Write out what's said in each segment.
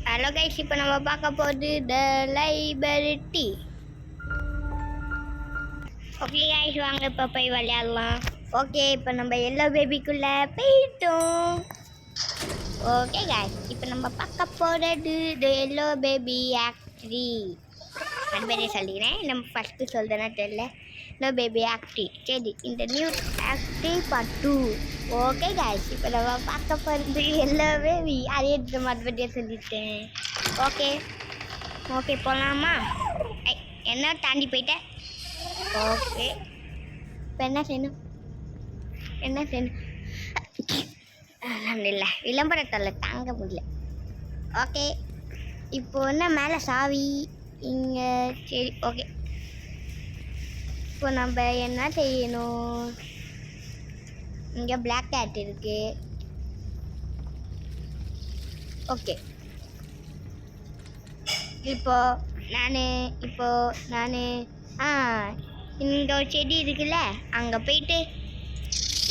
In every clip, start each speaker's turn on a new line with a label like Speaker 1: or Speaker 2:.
Speaker 1: Hello guys, இப்போ நம்ம பார்க்க போகிறது த லைப்ரரி. ஓகே கைஸ், வாங்க இப்போ போய் விளையாடலாம். ஓகே, இப்போ நம்ம எல்லோ பேபிக்குள்ளே போயிட்டோம். ஓகே கைஸ், இப்போ நம்ம பார்க்க போகிறது த எல்லோ பேபி ஆக்ட் 3. மறுபடியும் சொல்லிக்கிறேன், நம்ம ஃபஸ்ட்டு சொல்கிறேன்னா தெரியல. Yellow baby act 3. சரி, இந்த new act 3 part 2. Okay guys, இப்போ நம்ம பார்க்க போகிறது எல்லோ பேபி. அதே மறுபடியும் சொல்லிட்டேன். ஓகே ஓகே போகலாமா? என்ன தாண்டி போயிட்டேன். ஓகே, இப்போ என்ன செய்யணும்? இல்லை, விளம்பரத்தில் தாங்க முடியல. ஓகே, இப்போ என்ன மேலே சாவி இங்கே. சரி ஓகே, இப்போ நம்ம என்ன செய்யணும்? இங்கே பிளாக் கேட் இருக்கு. ஓகே, இப்போ நான் இந்த ஒரு செடி இருக்குல்ல, அங்கே போயிட்டு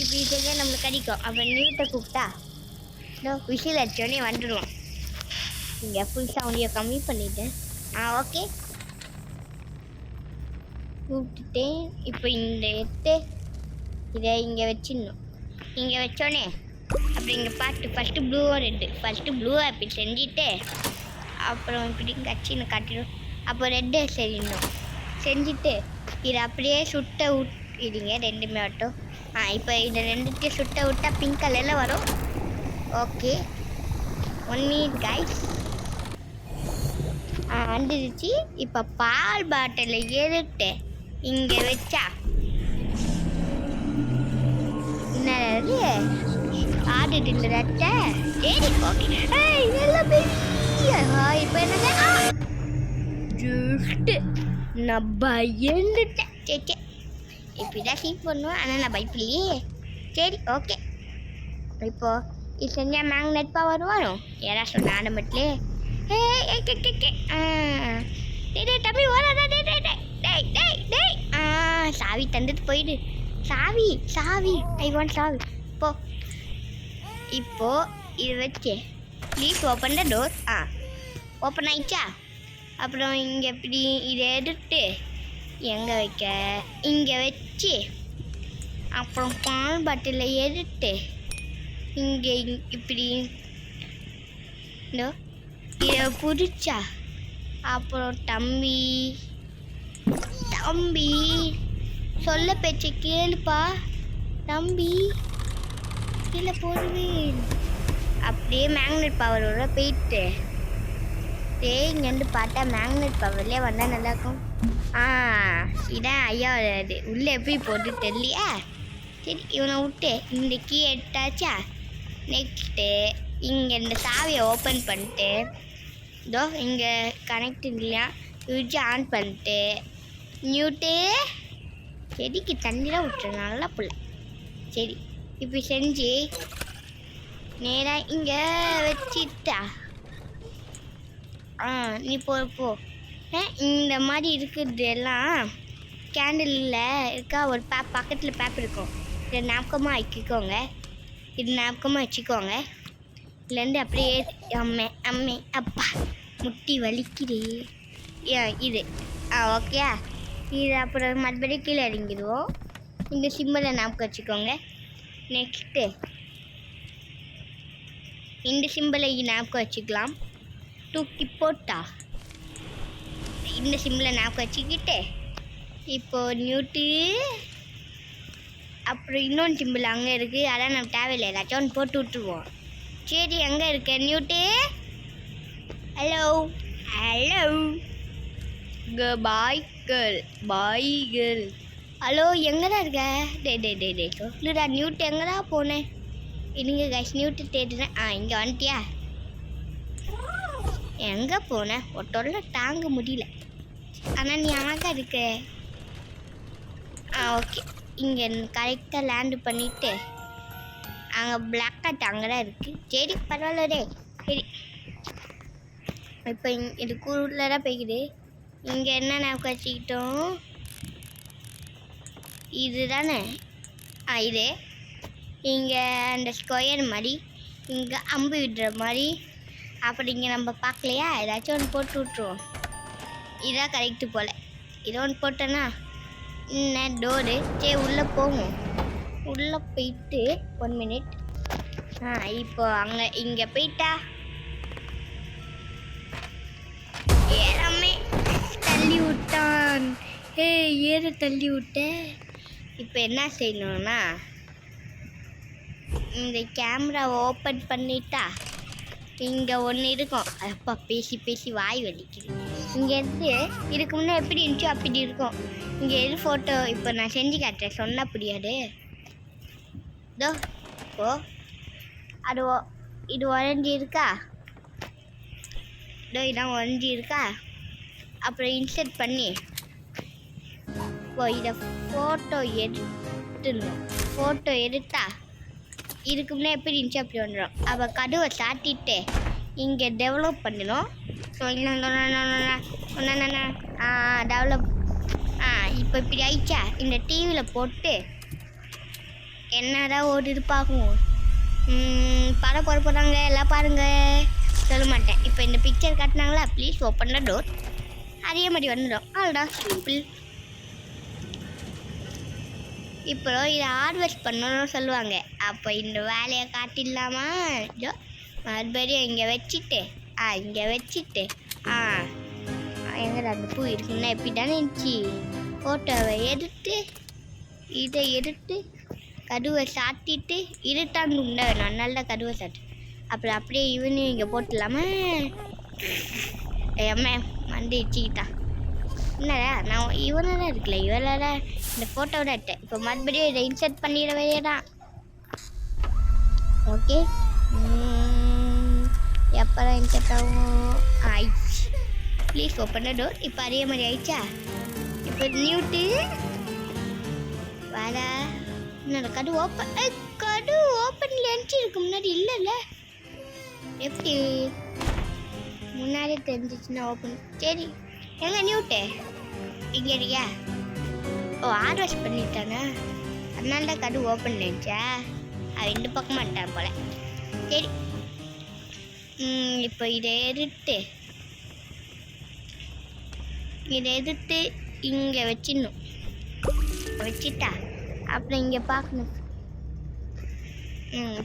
Speaker 1: இப்படி செஞ்சா நம்மளுக்கு கிடைக்கும். அப்புறம் நியூட்டை கூப்பிட்டா விசில் அடிச்சோடனே வந்துடுவோம். இங்கே ஃபுல் சவுண்டியை கம்மி பண்ணிட்டேன். ஓகே, கூப்பிட்டுட்டேன். இப்போ இந்த இதை இங்கே வச்சிடணும். இங்கே வச்சோடனே அப்படி இங்கே பார்த்து ஃபஸ்ட்டு ப்ளூவும் ரெட்டு. ஃபஸ்ட்டு ப்ளூ அப்படி செஞ்சுட்டு அப்புறம் இப்படி கட்சின்னு காட்டிடும். அப்போ ரெட்டு செய்யணும். செஞ்சுட்டு இதை அப்படியே சுட்ட விட்டுடுங்க ரெண்டுமே ஆட்டும். இப்போ இதை ரெண்டுத்தையும் சுட்ட விட்டால் பிங்க் கலரில் வரும். Okay, 1 minute guys. வந்துடுச்சு. இப்போ பால் பாட்டிலை எடுத்து இங்கே வச்சா என்னது ஆடிட்டு இந்த ரட்டை. சரி ஓகே, இப்போ என்னது ஜஸ்ட்டு நான் பயந்துட்டேன். சரி இப்படிதான் சீட் பண்ணுவேன், ஆனால் நான் பயப்படலையே. சரி ஓகே, இப்போ இது செஞ்சால் மேக்னெட் பவர் வரும். யாராவது சொன்ன ஆரம்பத்திலே தம்பி வராதா? சாவி தந்துட்டு போயிடு. சாவி ஐ வாண்ட் சாவி. இப்போ இது வச்சு please open the door. Open ஆயிடுச்சா? அப்புறம் இங்கே இப்படி இதை எடுத்து எங்கே வைக்க? இங்கே வச்சு அப்புறம் பால் பாட்டிலை எடுத்து இங்கே இப்படி இதை பிடிச்சா அப்புறம் தம்பி சொல்ல பேச்சை கேளுப்பா தம்பி, கீழே போடுவேன். அப்படியே மேக்னெட் பவரோட போயிட்டு இங்கேருந்து பார்த்தா மேக்னெட் பவர்லேயே வந்தால் நல்லாயிருக்கும். இதான் ஐயா உள்ளே எப்படி போட்டு தெரியலையா? சரி, இவனை விட்டு இந்த கீ எடுத்தாச்சா? நெக்ஸ்ட்டு இங்கே இந்த சாவியை ஓப்பன் பண்ணிட்டு இங்கே கனெக்ட் இல்லையா சுவிட்சை ஆன் பண்ணிட்டு நியூட்டு செடிக்கு தண்ணிலாம் விட்டுரு. நல்லா புள்ள. சரி, இப்படி செஞ்சு நேராக இங்கே வச்சிட்டா. நீ போ. இந்த மாதிரி இருக்கிறது எல்லாம் கேண்டிலில் இருக்கா. ஒரு பக்கத்தில் பேப்பர் இருக்கும். இதை ஞாபகமாக வச்சுக்கோங்க. இதுலேருந்து அப்படியே அம்மே அப்பா முட்டி வலிக்குது. இது ஓகே. இது அப்புறம் மறுபடியும் கீழே இறங்கிடுவோம். இந்த சிம்பிளை ஞாபகம் வச்சுக்கோங்க. நெக்ஸ்ட்டு இந்த சிம்பிளை ஞாபகம் வச்சுக்கலாம். தூக்கி போட்டா இந்த சிம்பிளை ஞாபகம் வச்சுக்கிட்டு இப்போ நியூட்டு அப்புறம் இன்னொன்று சிம்பிள் அங்கே இருக்குது. அதான் நம்ம தேவையில்லை, ஏதாச்சும் ஒன்று போட்டு விட்டுருவோம். சரி, எங்கே இருக்க நியூட்டு? ஹலோ பாய் கேர்ள். ஹலோ, எங்கடா இருக்க? டே சொல்லுடா நியூட்டு, எங்கடா போனேன்? இன்னைக்கு கைஸ் நியூட்டு தேடுறேன். இங்கே வந்துட்டியா? எங்கே போனேன்? ஒட்டோட தாங்க முடியல. ஆனால் நீ அழகாக இருக்க. ஓகே, இங்கே கரெக்டாக லேண்டு பண்ணிவிட்டு அங்கே பிளாக் கட் அங்கே தான் இருக்குது. சரி பரவாயில்ல. சரி, இப்போ இது கூலராக போய்க்குது. இங்கே என்ன ஞாபகம் வச்சுக்கிட்டோம்? இது தானே இது. இங்கே அந்த ஸ்கொயர் மாதிரி இங்கே அம்பு விடுற மாதிரி அப்படி இங்கே நம்ம பார்க்கலையா, ஏதாச்சும் ஒன்று போட்டு விட்ருவோம். இதான் கரெக்டு போல். இதை ஒன்று போட்டோன்னா இன்னும் டோரு. சரி உள்ளே போவோம். உள்ளே போயிட்டு 1 மினிட். இப்போ அங்கே இங்கே போயிட்டா ஏறாமே தள்ளி விட்டான். ஏற தள்ளி விட்டேன். இப்போ என்ன செய்யணும்னா இந்த கேமராவை ஓப்பன் பண்ணிட்டா இங்கே ஒன்று இருக்கும். அப்பா பேசி பேசி வாய் வலிக்குது. இங்கேருந்து இதுக்கு முன்னே எப்படி இருந்துச்சோ அப்படி இருக்கும். இங்கே எது ஃபோட்டோ இப்போ நான் செஞ்சு காட்டுறேன், சொன்னால் புரியாது. இதோ ஓ அது இது உடஞ்சி இருக்கா, இதோ இதான் உடஞ்சி இருக்கா. அப்புறம் இன்சர்ட் பண்ணி இதை ஃபோட்டோ எடுத்துடணும். ஃபோட்டோ எடுத்தா இதுக்கு முன்னே எப்படி இருந்துச்சு அப்படி வந்துடும். அப்போ கடுவை சாட்டிட்டு இங்கே டெவலப் பண்ணணும். ஸோ டெவலப் இப்போ இப்படி ஆயிடுச்சா. இந்த டிவியில் போட்டு என்னதான் ஓடுது பார்க்கும். படம் போட போகிறாங்க எல்லாம் பாருங்க. சொல்ல மாட்டேன். இப்போ இந்த பிக்சர் காட்டினாங்களா, ப்ளீஸ் ஓப்பன் த டோர். அதே மாதிரி வந்துடும். அவ்வளோதான், சிம்பிள். இப்போ இதை ஹார்வெஸ்ட் பண்ணணும்னு சொல்லுவாங்க. அப்போ இந்த வேலையை காட்டிடலாமா? இதோ மறுபடியும் இங்கே வச்சுட்டு இங்கே வச்சுட்டு எங்கே அந்த பூ இருக்குன்னா எப்படி தானே இருந்துச்சு. ஃபோட்டோவை எடுத்து இதை எடுத்து கடுவை சாட்டிட்டு இருட்டாண்டு உண்டா வேணும். நல்லா கடுவை சாட்டு. அப்புறம் அப்படியே இவனையும் இங்கே போட்டுடலாமா? எம்மா மண்டி வச்சுக்கிட்டான். என்னடா நான் இவனோட இருக்குல்ல, இவனோட இந்த ஃபோட்டோவோட எடுத்தேன். இப்போ மறுபடியும் இதை இன்சர்ட் பண்ணிட வேண்டியதான். ஓகே, எப்போ இன்சர்ட் ஆகும்? ஆயிடுச்சு. Please open the door. இப்போ அதே மாதிரி ஆயிடுச்சா. இப்போ நியூட்டு வேற என்னோட கடு ஓப்பன். கடு ஓப்பனில் இருந்துச்சு முன்னாடி இல்லைல்ல. எப்படி முன்னாடியே தெரிஞ்சிச்சுன்னா ஓப்பன். சரி எங்க நியூட்டு இங்கே இருக்கியா? ஓ ஹார்வெஸ்ட் பண்ணிட்டானே, அதனால தான் கடு ஓப்பன் இருந்துச்சா. அவன் இந்த பக்கம் மாட்டான் போல. சரி இப்போ இதை எடுத்து இங்கே வச்சிடணும். வச்சுட்டா அப்புறம் இங்கே பார்க்கணும்.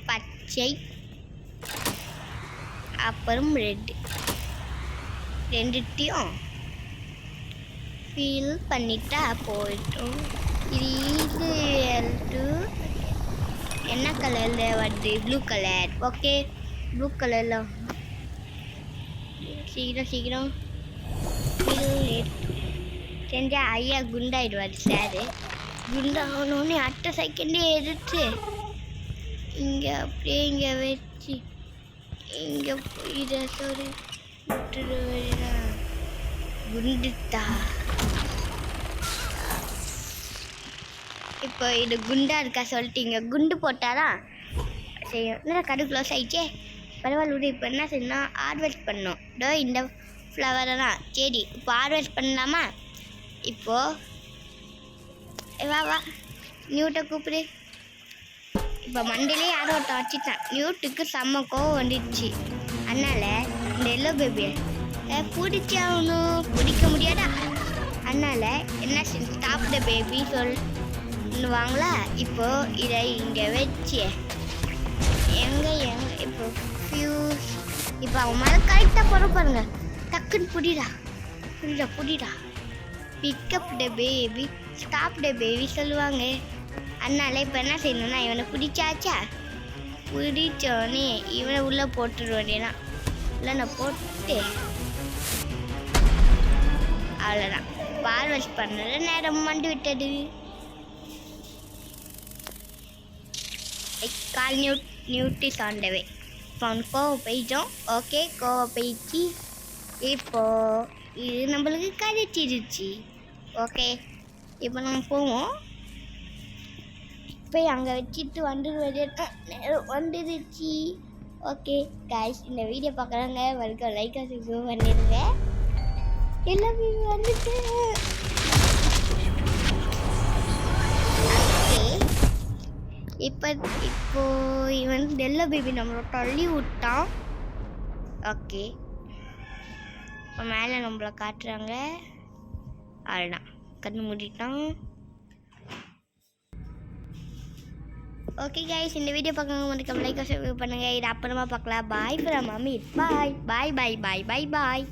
Speaker 1: பச்சை அப்புறம் ரெண்டுத்தையும் ஃபில் பண்ணிட்டா போயிட்டோம். இது என்ன கலரில் வருது? Blue colour. ஓகே, ப்ளூ கலரில் சீக்கிரம் செஞ்சா ஐயா குண்டாயிடுவார் சார். குண்டாகணுன்னு அடுத்த செகண்டே எடுத்து இங்கே அப்படியே இங்கே வச்சு இங்கே இதை சொல்லி விட்டுட வேண்டாம். குண்டுட்டா இப்போ இது குண்டா இருக்கா சொல்லிட்டு இங்கே குண்டு போட்டாதான் செய்யும். என்ன கடை க்ளோஸ் ஆயிடுச்சே, பரவாயில்ல விடு. இப்போ என்ன செய்யணும்? ஹார்வெஸ்ட் பண்ணணும். டோ இந்த ஃப்ளவரை தான். சரி இப்போ ஹார்வெஸ்ட் பண்ணலாமா? இப்போது வா நியூட்டை கூப்பிடு. இப்போ மண்டிலே யாரோ ஒருத்தன் வச்சுட்டான். நியூட்டுக்கு செம்ம கோவம் வந்துடுச்சு. அதனால் இந்த எல்லோ பேபியை பிடிச்சி ஆகணும். பிடிக்க முடியாதா? அதனால் என்ன ஸ்டாப் த பேபி சொல்லுவாங்களா. இப்போது இதை இங்கே வச்சு எங்கே இப்போ ஃபியூஸ் இப்போ அவன் மேலே கரெக்டாக போட பாருங்க. டக்குன்னு புடிடா. Pick up the baby stop the baby சொல்லுவாங்க. அதனால இப்போ என்ன செய்யணும்னா இவனை பிடிச்சாச்சா, பிடிச்சோடனே இவனை உள்ளே போட்டுட வேண்டியதான். இல்லை நான் போட்டு அவ்வளோதான். ஹார்வெஸ்ட் பண்ணுற நேரம் மண்டு விட்டது. கால் நியூட்டிஸ் ஆன் த வே. இப்போ கோவ போயிட்டோம். ஓகே, கோவ போயிடுச்சு. இப்போது இது நம்மளுக்கு கிடைச்சிருச்சு. ஓகே, இப்போ நம்ம போவோம். போய் அங்கே வச்சுட்டு வந்துடுச்சு. ஓகே கைஸ், இந்த வீடியோ பார்க்குறாங்க வரைக்கும் லைக் சப்ஸ்கிரைப் பண்ணிடுங்க. எல்லாமே வந்துட்டு இப்போ இவன் எல்லோ பேபி நம்மளோட தள்ளி விட்டான். ஓகே, இப்போ மேலே நம்மளை காட்டுறாங்க. அவ்வளோதான், கண்ணு மூடிட்டான். ஓகே கைஸ், இந்த வீடியோ பார்க்கணும் மறக்காம லைக் சப்ஸ்கிரைப் பண்ணுங்கள். இது அப்புறமா பார்க்கலாம். Bye from Amir. Bye bye bye bye bye bye.